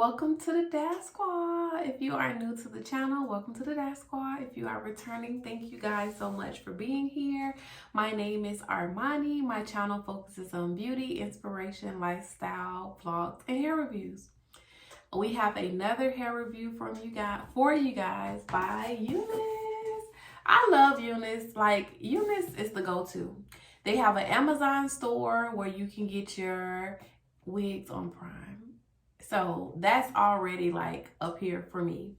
welcome to the Dash Squad. If you are new to the channel, welcome to the Dash Squad. If you are returning, thank you guys so much for being here. My name is Armoni. My channel focuses on beauty, inspiration, lifestyle, vlogs, and hair reviews. We have another hair review for you guys by Unice. I love Unice. Like, Unice is the go-to. They have an Amazon store where you can get your wigs on Prime. So that's already like up here for me.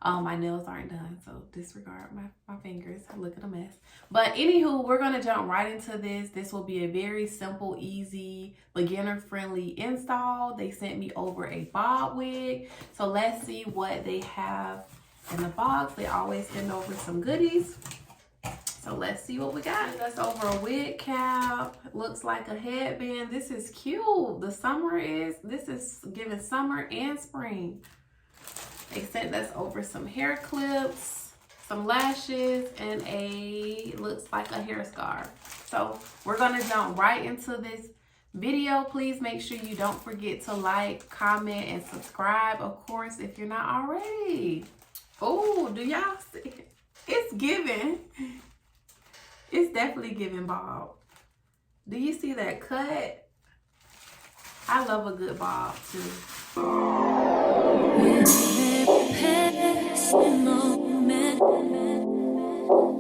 My nails aren't done, so disregard my fingers. Look at a mess. But anywho, we're gonna jump right into this. This will be a very simple, easy, beginner-friendly install. They sent me over a bob wig. So let's see what they have in the box. They always send over some goodies. So let's see what we got. That's over a wig cap. Looks like a headband. This is cute. This is giving summer and spring. They sent us over some hair clips, some lashes, and looks like a hair scarf. So we're gonna jump right into this video. Please make sure you don't forget to like, comment, and subscribe, of course, if you're not already. Oh, do y'all see? It's giving. It's definitely giving bob. Do you see that cut? I love a good bob too.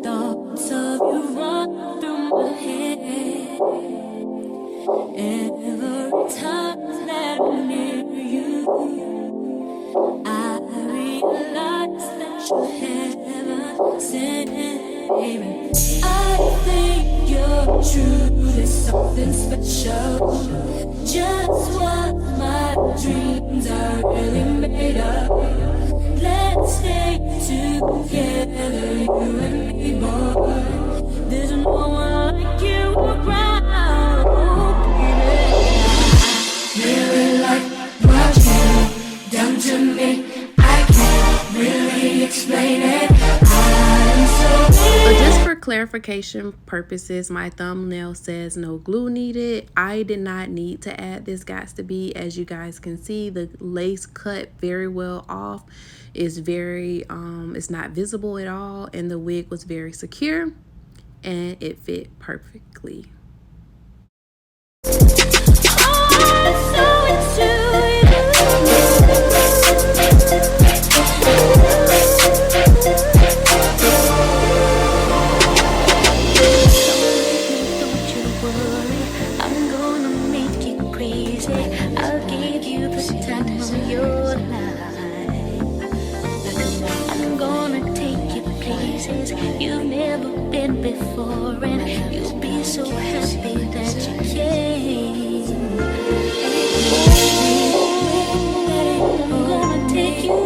Thoughts of you run through my head. Every time that I'm near you, I realize that you're heaven sent, baby. I think your truth is something special. Just what my dreams are really made of. Let's stay together, you and me, boy. There's no one like you around, baby. I really like what you've done to me. I can't really explain it. Just for clarification purposes, my thumbnail says no glue needed. I did not need to add this. Got to be, as you guys can see, the lace cut very well off. It's very it's not visible at all, and the wig was very secure and it fit perfectly. You've never been before, and you'll be so happy that you came. I'm gonna take you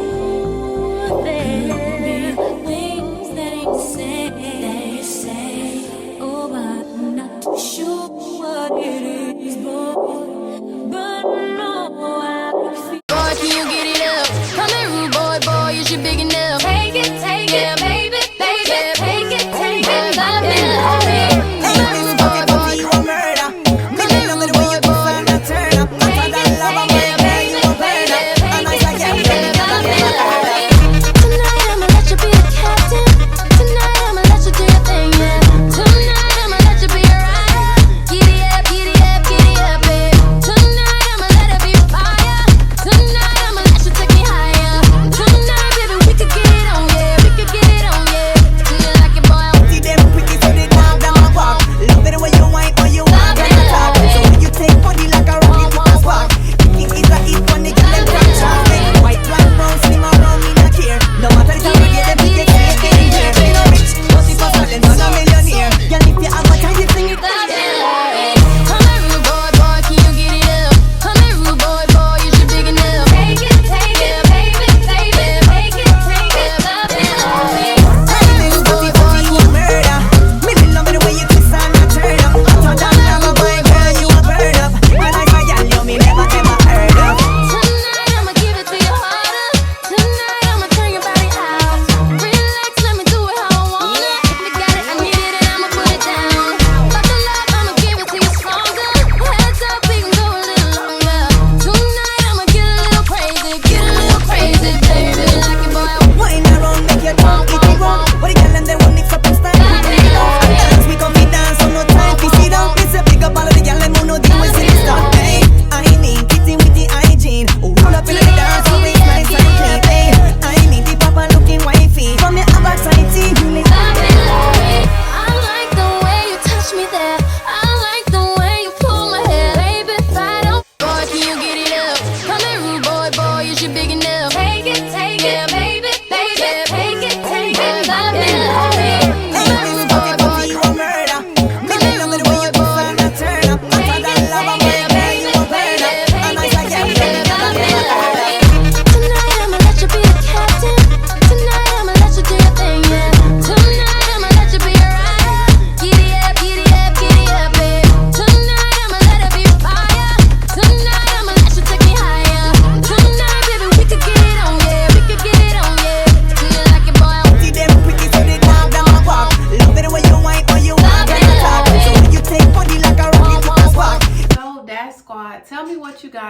there. Things that you say, oh, but I'm not too sure what it is, boy. But no, I feel. Boy, can you get it up? Come here, rude boy, is you big enough? Take it, baby.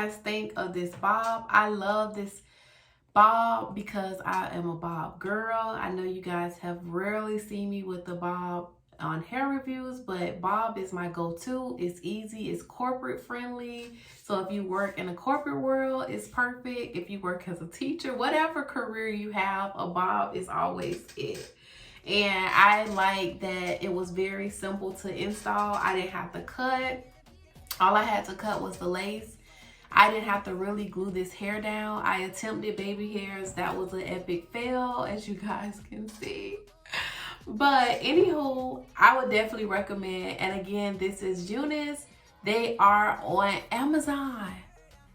guys think of this bob? I love this bob because I am a bob girl. I know you guys have rarely seen me with the bob on hair reviews, but bob is my go-to. It's easy, it's corporate friendly. So if you work in a corporate world, it's perfect. If you work as a teacher, whatever career you have, a bob is always it. And I like that it was very simple to install. I didn't have to cut. All I had to cut was the lace. I didn't have to really glue this hair down. I attempted baby hairs. That was an epic fail, as you guys can see. But anywho, I would definitely recommend. And again, this is Unice. They are on Amazon.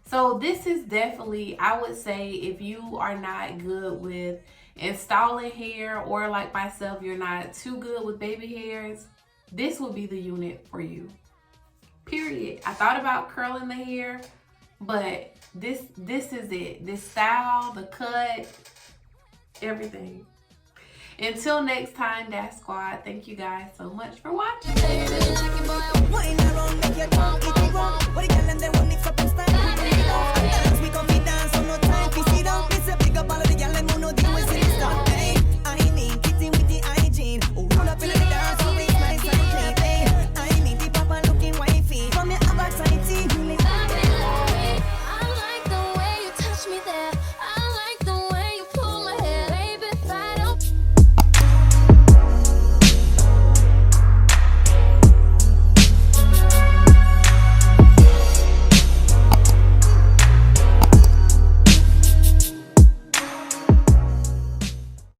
So this is definitely, I would say, if you are not good with installing hair, or like myself, you're not too good with baby hairs, this will be the unit for you. Period. I thought about curling the hair, but this is it. This style, the cut, everything. Until next time, Dash Squad, thank you guys so much for watching.